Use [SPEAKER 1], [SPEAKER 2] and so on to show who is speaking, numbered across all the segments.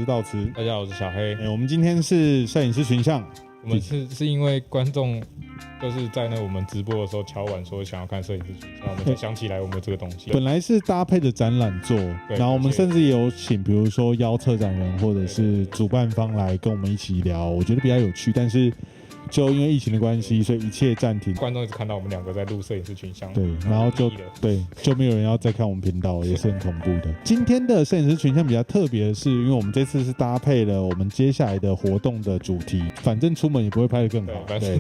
[SPEAKER 1] 是道慈。
[SPEAKER 2] 大家好，我是小黑。
[SPEAKER 1] 我们今天是摄影师群像，
[SPEAKER 2] 我们是因为观众就是在我们直播的时候敲碗说想要看摄影师群像，我们才想起来我们有这个东西。
[SPEAKER 1] 本来是搭配的展览做，然后我们甚至也有请，比如说邀策展人或者是主办方来跟我们一起聊，我觉得比较有趣，但是就因为疫情的关系，所以一切暂停。
[SPEAKER 2] 观众一直看到我们两个在录摄影师群像，
[SPEAKER 1] 对，然后就没有人要再看我们频道，也是很恐怖的。今天的摄影师群像比较特别的是，因为我们这次是搭配了我们接下来的活动的主题，反正出门也不会拍得更好。对，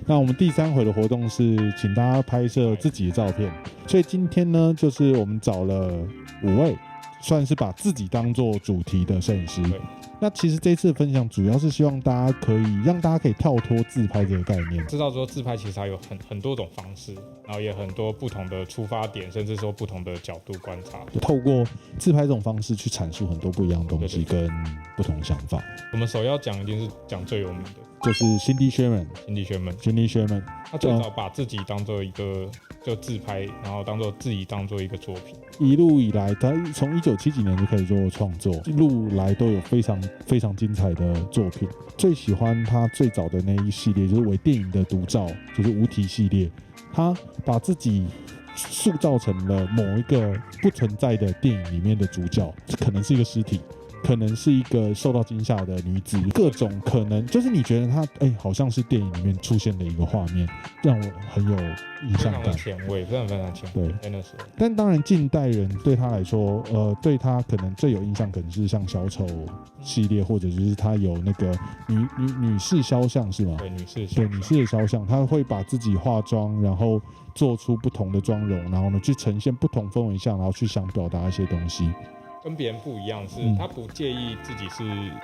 [SPEAKER 1] 那我们第3回的活动是请大家拍摄自己的照片，所以今天呢，就是我们找了5位，算是把自己当做主题的摄影师。那其实这次的分享主要是希望大家可以让大家可以跳脱自拍这个概念，
[SPEAKER 2] 知道说自拍其实它有很多种方式，然后也很多不同的出发点，甚至说不同的角度观察，
[SPEAKER 1] 透过自拍这种方式去阐述很多不一样的东西跟不同的想法。
[SPEAKER 2] 我们首要讲一定是讲最有名的，就是
[SPEAKER 1] Cindy Sherman。
[SPEAKER 2] 他最早把自己当做一个就自拍，然后自己当做一个作品。
[SPEAKER 1] 一路以来，他从1970几年就开始做创作，一路来都有非常非常精彩的作品。最喜欢他最早的那一系列就是伪电影的独照，就是无题系列。他把自己塑造成了某一个不存在的电影里面的主角，可能是一个尸体，可能是一个受到惊吓的女子，各种可能，就是你觉得她好像是电影里面出现的一个画面，让我很有印象感，
[SPEAKER 2] 前卫，非常非常前卫。对，那时候。
[SPEAKER 1] 但当然，近代人对他来说，对他可能最有印象，可能是像小丑系列，或者就是他有那个女士肖像，是吗？
[SPEAKER 2] 对，女士
[SPEAKER 1] 的肖像，他会把自己化妆，然后做出不同的妆容，然后呢去呈现不同氛围下，然后去想表达一些东西。
[SPEAKER 2] 跟别人不一样是，他不介意自己是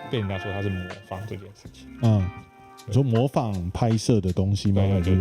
[SPEAKER 2] 被人家说他是模仿这件事情。
[SPEAKER 1] 你说模仿拍摄的东西吗？
[SPEAKER 2] 对。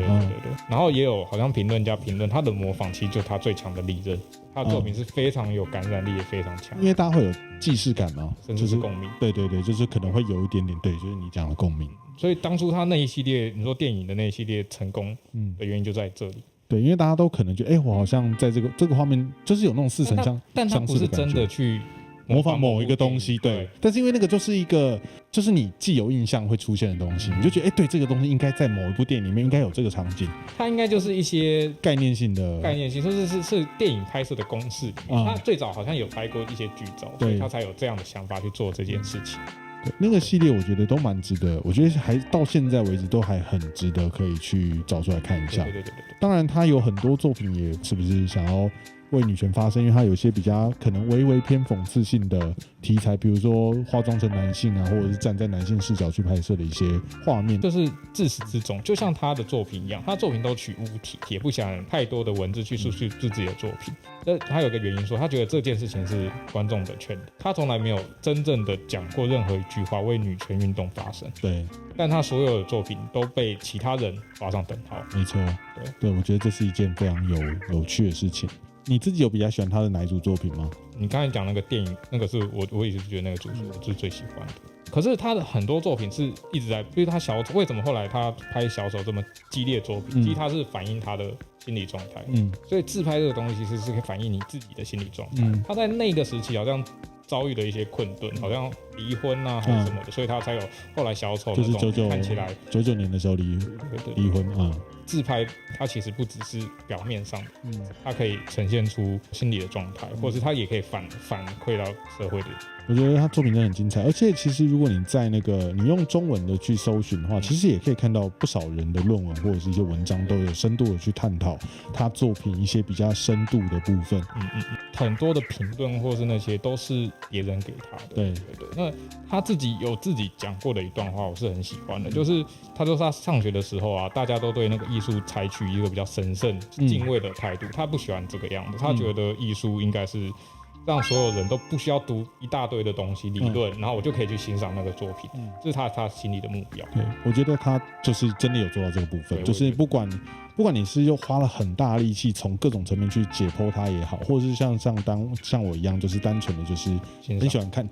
[SPEAKER 2] 然后也有好像评论家评论他的模仿，其实就是他最强的利刃。他的作品是非常有感染力，也非常强。
[SPEAKER 1] 因为大家会有既视感嘛，
[SPEAKER 2] 甚至是共鸣。
[SPEAKER 1] 对，就是可能会有一点点，对，就是你讲的共鸣。
[SPEAKER 2] 所以当初他那一系列，你说电影的那一系列成功的原因就在这里。
[SPEAKER 1] 对，因为大家都可能觉得，我好像在这个画面就是有那种似曾相识的感觉，
[SPEAKER 2] 但他不是真的去
[SPEAKER 1] 模仿某一个东西，对。但是因为那个就是一个，就是你既有印象会出现的东西，你就觉得，对，这个东西应该在某一部电影里面应该有这个场景。
[SPEAKER 2] 它应该就是一些
[SPEAKER 1] 概念性，
[SPEAKER 2] 甚至是电影拍摄的公式。他最早好像有拍过一些剧照，所以他才有这样的想法去做这件事情。
[SPEAKER 1] 对，那个系列我觉得都蛮值得，我觉得还到现在为止都还很值得可以去找出来看一下。
[SPEAKER 2] 对。
[SPEAKER 1] 当然，他有很多作品也是不是想要为女权发声，因为他有一些比较可能微微偏讽刺性的题材，比如说化妆成男性啊，或者是站在男性视角去拍摄的一些画面，
[SPEAKER 2] 就是自始至终，就像他的作品一样，他的作品都取无题，也不想太多的文字去述叙自己的作品。他有个原因说，他觉得这件事情是观众的权利，他从来没有真正的讲过任何一句话为女权运动发声。
[SPEAKER 1] 对，
[SPEAKER 2] 但他所有的作品都被其他人画上等号。
[SPEAKER 1] 没错，对，我觉得这是一件非常有趣的事情。你自己有比较喜欢他的哪一组作品吗？
[SPEAKER 2] 你刚才讲那个电影，那个是我也是觉得那个组是我是最喜欢的。可是他的很多作品是一直在，因为他小丑为什么后来他拍小丑这么激烈的作品，其实他是反映他的心理状态。所以自拍这个东西其实是可以反映你自己的心理状态。他在那个时期好像遭遇了一些困顿，好像离婚啊还是什么的，所以他才有后来小丑那种看起来
[SPEAKER 1] 99年的时候离婚啊。
[SPEAKER 2] 自拍它其实不只是表面上的，它可以呈现出心理的状态，或者是它也可以反馈到社会的。
[SPEAKER 1] 我觉得他作品真的很精彩，而且其实如果你在你用中文的去搜寻的话，其实也可以看到不少人的论文或者是一些文章都有深度的去探讨他作品一些比较深度的部分。
[SPEAKER 2] 很多的评论或是那些都是别人给他的。对。那他自己有自己讲过的一段话，我是很喜欢的，就是他说他上学的时候啊，大家都对那个艺术采取一个比较神圣敬畏的态度，他不喜欢这个样子，他觉得艺术应该是让所有人都不需要读一大堆的东西理论，然后我就可以去欣赏那个作品，这是他心里的目标。
[SPEAKER 1] 对，我觉得他就是真的有做到这个部分，就是不管你是又花了很大力气从各种层面去解剖它也好，或者是像我一样，就是单纯的就是很喜欢看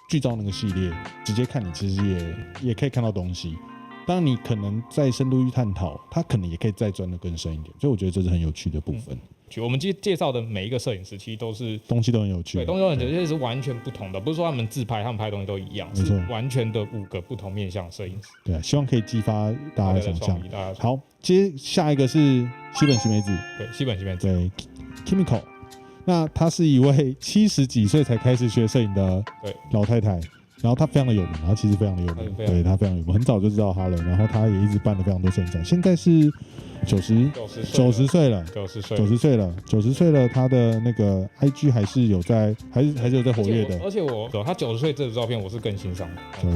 [SPEAKER 1] 剧照那个系列，直接看你其实也可以看到东西。当然你可能再深度去探讨，它可能也可以再钻得更深一点，所以我觉得这是很有趣的部分。
[SPEAKER 2] 我们介绍的每一个摄影师其实都是
[SPEAKER 1] 东西都很有趣，
[SPEAKER 2] 对，东西都很有趣，是完全不同的，不是说他们自拍、他们拍的东西都一样，是完全的5个不同面向摄影师。
[SPEAKER 1] 对，希望可以激发大家的想象。好，接下一个是西本希美子，
[SPEAKER 2] 对，西本希美子，
[SPEAKER 1] 对 ，Kimiko。那她是一位70几岁才开始学摄影的老太太，然后她非常的有名，她其实非常的有名，对，她非常有名，很早就知道她了。然后她也一直办了非常多摄影展，现在是90岁了，90岁了，她的那个 IG 还是有在活跃的。
[SPEAKER 2] 而且她90岁这个照片我是更欣赏的。
[SPEAKER 1] 对，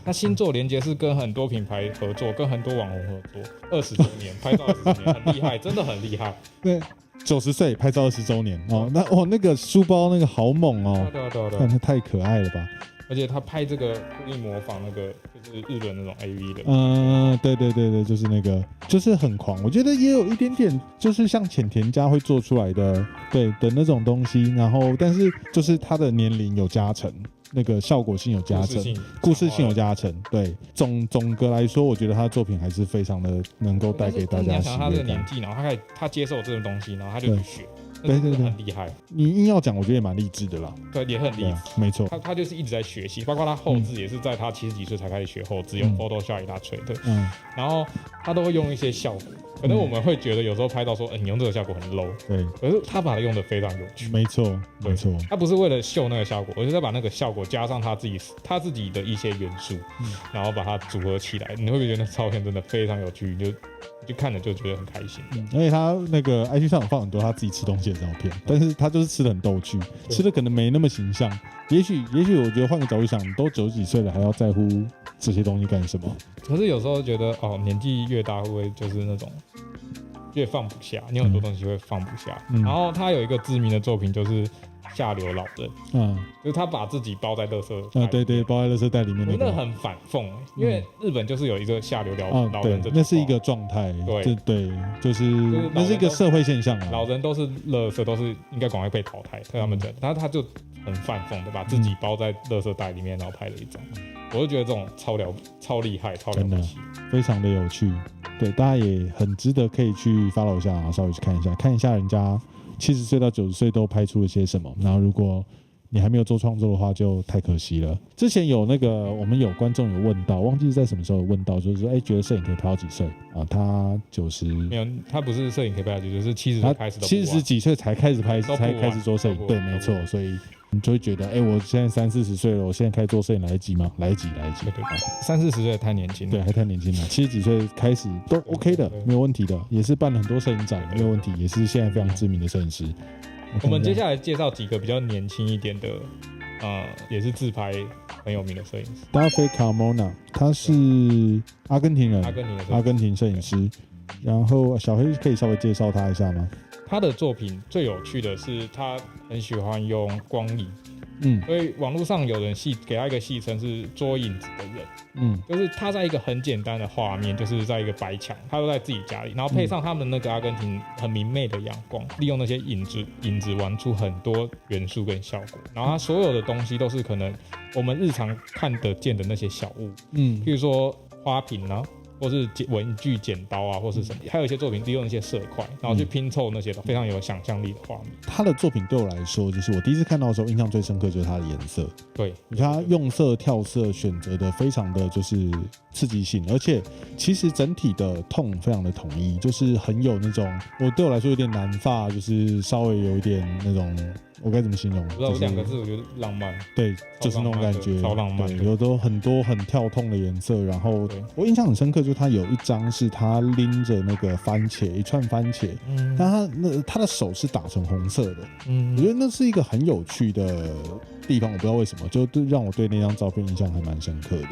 [SPEAKER 2] 她星座连接是跟很多品牌合作，跟很多网红合作，20周年拍照20周年，很厉害，真的很厉害。
[SPEAKER 1] 对。90岁拍照20周年哦，那个书包那个好猛哦，
[SPEAKER 2] 对，
[SPEAKER 1] 那太可爱了吧！
[SPEAKER 2] 而且他拍这个故意模仿那个就是日本那种 AV 的，
[SPEAKER 1] 对，就是那个就是很狂，我觉得也有一点点就是像浅田家会做出来的对的那种东西，然后但是就是他的年龄有加成。那个效果性有加成，故事性有加成，对，总个来说，我觉得他的作品还是非常的能够带给大家喜悦。
[SPEAKER 2] 你想他这个年纪，然后他接受这个东西，然后他就去学，对，很厉害。
[SPEAKER 1] 你硬要讲，我觉得也蛮励志的啦。
[SPEAKER 2] 对，也很励志，
[SPEAKER 1] 没错。
[SPEAKER 2] 他就是一直在学习，包括他后制也是在他70几岁才开始学后制，用 Photoshop 一大锤的。然后他都会用一些效果。可能我们会觉得有时候拍到说，你用这个效果很 low， 对，可是他把它用的非常有趣，
[SPEAKER 1] 没错，
[SPEAKER 2] 他不是为了秀那个效果，而是在把那个效果加上他自己的一些元素，然后把它组合起来，你会觉得那照片真的非常有趣，就看着就觉得很开心。
[SPEAKER 1] 而且他那个 IG 上有放很多他自己吃东西的照片，但是他就是吃的很逗趣，吃的可能没那么形象。也许我觉得换个角度想，都90几岁了还要在乎这些东西干什么？
[SPEAKER 2] 可是有时候觉得年纪越大会不会就是那种越放不下？你有很多东西会放不下。然后他有一个知名的作品就是下流老人，就是他把自己包在垃圾袋，对，
[SPEAKER 1] 包在垃圾袋里面
[SPEAKER 2] 那个很反讽，因为日本就是有一个下流老人，
[SPEAKER 1] 那是一个状态，对，就是那是一个社会现象啊。
[SPEAKER 2] 老人都是垃圾，都是应该赶快被淘汰，他们讲，他就很反讽的把自己包在垃圾袋里面，然后拍了一张。我就觉得这种超厉害，超了不起，
[SPEAKER 1] 非常的有趣。对，大家也很值得可以去 follow 一下，稍微去看一下人家70岁到90岁都拍出了些什么。然后如果你还没有做创作的话，就太可惜了。之前有那个我们有观众有问到，忘记是在什么时候问到，就是说，觉得摄影可以拍到几岁啊？他90
[SPEAKER 2] 没有，他不是摄影可以拍到几岁，是70岁开始都
[SPEAKER 1] 70几岁才开始拍，才开始做摄影。对，没错，所以你就会觉得，我现在30-40岁了，我现在开始做摄影来得及吗？来得及。
[SPEAKER 2] 对，30-40岁太年轻了，
[SPEAKER 1] 对，还太年轻了。70几岁开始都 OK 的，没有问题的，也是办了很多摄影展，没有问题，也是现在非常知名的摄影师。
[SPEAKER 2] 我们接下来介绍几个比较年轻一点的，也是自拍很有名的摄影师。
[SPEAKER 1] David Carmona， 他是阿根廷人，阿根廷摄影师。然后小黑可以稍微介绍他一下吗？
[SPEAKER 2] 他的作品最有趣的是，他很喜欢用光影。所以网络上有人给他一个戏称是捉影子的人，就是他在一个很简单的画面，就是在一个白墙，他都在自己家里，然后配上他们那个阿根廷很明媚的阳光，利用那些影子玩出很多元素跟效果，然后他所有的东西都是可能我们日常看得见的那些小物，譬如说花瓶啊，或是文具、剪刀啊，或是什么，还有一些作品利用一些色块，然后去拼凑那些非常有想象力的画面。
[SPEAKER 1] 他的作品对我来说，就是我第一次看到的时候，印象最深刻就是他的颜色。
[SPEAKER 2] 对，
[SPEAKER 1] 你看他用色、跳色选择的非常的就是刺激性，而且其实整体的痛非常的统一，就是很有那种，对我来说有点难发，就是稍微有一点那种。我该怎么形容？
[SPEAKER 2] 不知道2个字，我觉得浪漫。
[SPEAKER 1] 对，就是那种感觉，
[SPEAKER 2] 超浪漫。
[SPEAKER 1] 对，有的很多很跳痛的颜色，然后我印象很深刻，就是他有一张是他拎着那个番茄，一串番茄，但他的手是打成红色的，我觉得那是一个很有趣的地方，我不知道为什么，就让我对那张照片印象还蛮深刻的。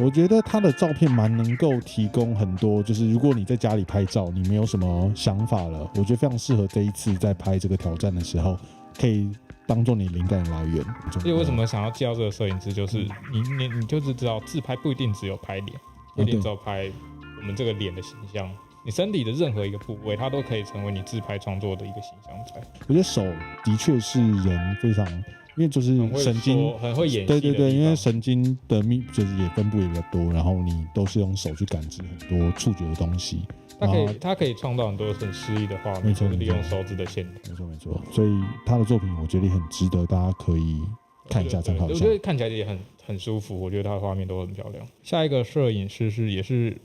[SPEAKER 1] 我觉得他的照片蛮能够提供很多，就是如果你在家里拍照，你没有什么想法了，我觉得非常适合这一次在拍这个挑战的时候。可以当做你灵感来源。
[SPEAKER 2] 所以为什么想要介绍这个摄影师，就是你就是知道自拍不一定只有拍脸，不一定只有拍我们这个脸的形象，你身体的任何一个部位，它都可以成为你自拍创作的一个形象在。
[SPEAKER 1] 我觉得手的确是人非常，因为就是神经
[SPEAKER 2] 很会演戏，
[SPEAKER 1] 对对对，因为神经的就是也分布也比较多，然后你都是用手去感知很多触觉的东西。
[SPEAKER 2] 它可以创造很多很诗意的画面，就是利用手指的线条。
[SPEAKER 1] 没错，所以他的作品我觉得也很值得大家可以看一下参考一下。
[SPEAKER 2] 我觉得看起来也很舒服，我觉得他的画面都很漂亮。下一个摄影师也是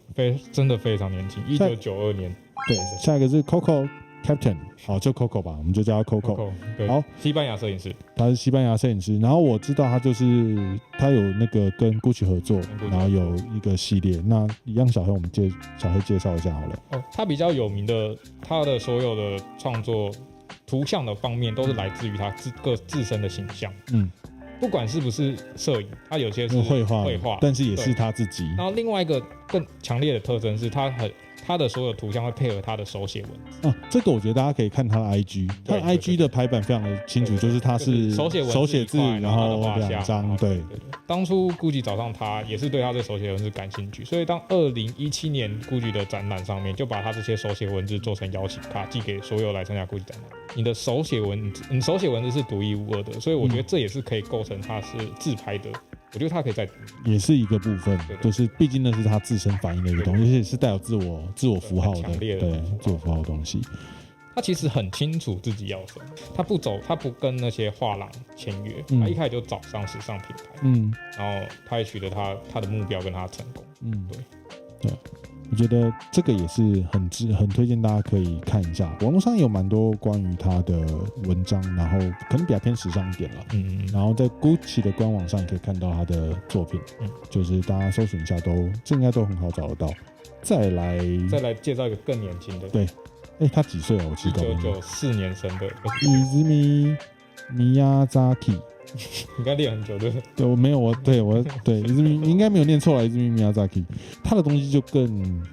[SPEAKER 2] 真的非常年轻，1992年。
[SPEAKER 1] 对，下一个是 Coco Captain， 好，就 Coco 吧，我们就叫他 Coco。好，
[SPEAKER 2] 西班牙摄影师，
[SPEAKER 1] 他是西班牙摄影师。然后我知道他有那个跟 Gucci 合作，然后有一个系列。那一样，小黑介绍一下好了。
[SPEAKER 2] 他比较有名的，他的所有的创作图像的方面都是来自于他自身的形象。不管是不是摄影，他有些是绘画，
[SPEAKER 1] 但是也是他自己。
[SPEAKER 2] 然后另外一个更强烈的特征是他的所有图像会配合他的手写文字。
[SPEAKER 1] 这个我觉得大家可以看他的 IG， 他的 IG 的排版非常的清楚，就是他是手写字，然后2张。对，
[SPEAKER 2] 当初 Gucci 找上他也是对他的手写文字感兴趣，所以当2017年 Gucci 的展览上面就把他这些手写文字做成邀请卡寄给所有来参加 Gucci 展览。你的手写文字是独一无二的，所以我觉得这也是可以构成他是自拍的。我觉得他可以在
[SPEAKER 1] 也是一个部分，就是毕竟那是他自身反映的一个东西，而且是带有自我符号的，对，自我符号的东西。
[SPEAKER 2] 他其实很清楚自己要什么，他不跟那些画廊签约，他一开始就找上时尚品牌，然后他也取得他的目标跟他成功，对。
[SPEAKER 1] 我觉得这个也是很推荐大家可以看一下，网络上有蛮多关于他的文章，然后可能比较偏时尚一点了，然后在 Gucci 的官网上也可以看到他的作品，就是大家搜寻一下这应该都很好找得到。再来
[SPEAKER 2] 介绍一个更年轻的，
[SPEAKER 1] 对，他几岁啊？我记得
[SPEAKER 2] 1994年生的
[SPEAKER 1] Izumi Miyazaki。
[SPEAKER 2] 应该练很久对不对？
[SPEAKER 1] 对，我没有，对应该没有念错了。Izumi Miyazaki， 他的东西就更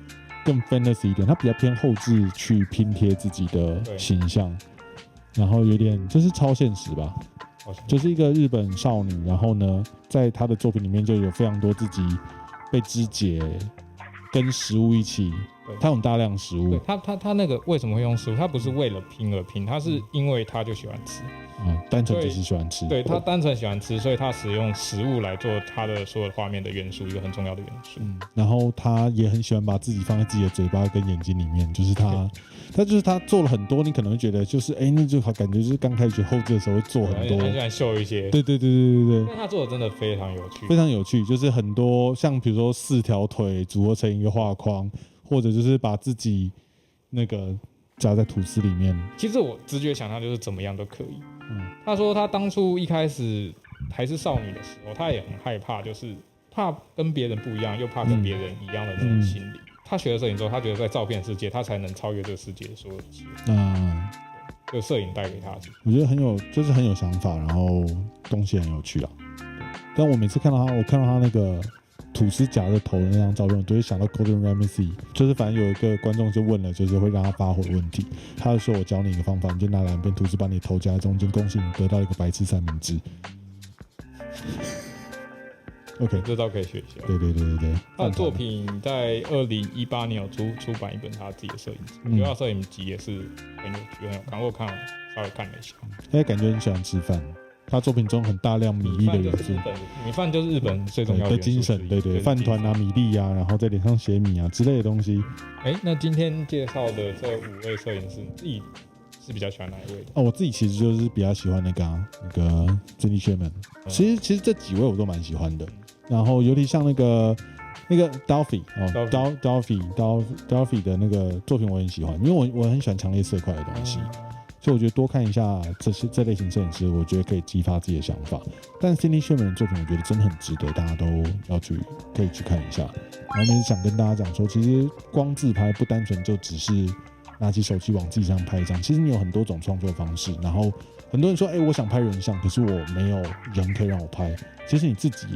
[SPEAKER 1] fantasy 一点，他比较偏后置去拼贴自己的形象，然后有点就是超现实吧，就是一个日本少女，然后呢，在她的作品里面就有非常多自己被肢解，跟食物一起。他用大量食物，
[SPEAKER 2] 对他那个为什么会用食物？他不是为了拼而拼，他是因为他就喜欢吃，
[SPEAKER 1] 单纯只是喜欢吃。
[SPEAKER 2] 对，他单纯喜欢吃，所以他使用食物来做他的所有画面的元素，一个很重要的元素。
[SPEAKER 1] 然后他也很喜欢把自己放在自己的嘴巴跟眼睛里面，就是他做了很多，你可能会觉得就是那就好感觉就是刚开始后置的时候会做很多，
[SPEAKER 2] 很喜欢秀一些。
[SPEAKER 1] 对。
[SPEAKER 2] 但他做的真的非常有趣，
[SPEAKER 1] 非常有趣，就是很多像比如说4条腿组合成一个画框。或者就是把自己那个夹在吐司里面。
[SPEAKER 2] 其实我直觉想象就是怎么样都可以。他说他当初一开始还是少女的时候，他也很害怕，就是怕跟别人不一样，又怕跟别人一样的那种心理。他学了摄影之后，他觉得在照片世界，他才能超越这个世界的所有一切。就摄影带给他，
[SPEAKER 1] 我觉得就是很有想法，然后东西很有趣啊。但我每次看到他那个吐司夹着头的那张照片，我都会想到 Gordon Ramsay， 就是反正有一个观众就问了，就是会让他发火的问题，他就说我教你一个方法，你就拿2片吐司把你头夹在中间，恭喜你得到一个白吃三明治。OK，
[SPEAKER 2] 这招可以学一下。
[SPEAKER 1] 对。
[SPEAKER 2] 他的作品在2018年有出版一本他自己的摄影集，我觉得他摄影集也是很有趣，很有看。我稍微看了一下，
[SPEAKER 1] 感觉很喜欢吃饭。他作品中很大量米粒的元素，
[SPEAKER 2] 米饭就是日本最重要
[SPEAKER 1] 的精神，对，饭团啊、米粒啊，然后在脸上写米啊之类的东西。
[SPEAKER 2] 那今天介绍的这5位摄影师，自己是比较喜欢哪一位的？
[SPEAKER 1] 我自己其实就是比较喜欢那个 Cindy Sherman。其实这几位我都蛮喜欢的，然后尤其像那个 Dolphy Dolphy 的那个作品我很喜欢，因为我很喜欢强烈色块的东西。所以我觉得多看一下这类型摄影师，我觉得可以激发自己的想法。但 Cindy Sherman 的作品，我觉得真的很值得大家都可以去看一下。然后我们也想跟大家讲说，其实光自拍不单纯就只是拿起手机往自己上拍一张，其实你有很多种创作方式。然后很多人说，我想拍人像，可是我没有人可以让我拍。其实你自己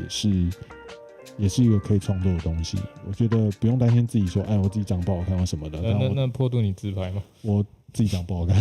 [SPEAKER 1] 也是一个可以创作的东西。我觉得不用担心自己说，我自己长不好看或什么的。
[SPEAKER 2] 那破度你自拍吗？
[SPEAKER 1] 我自己长不好看。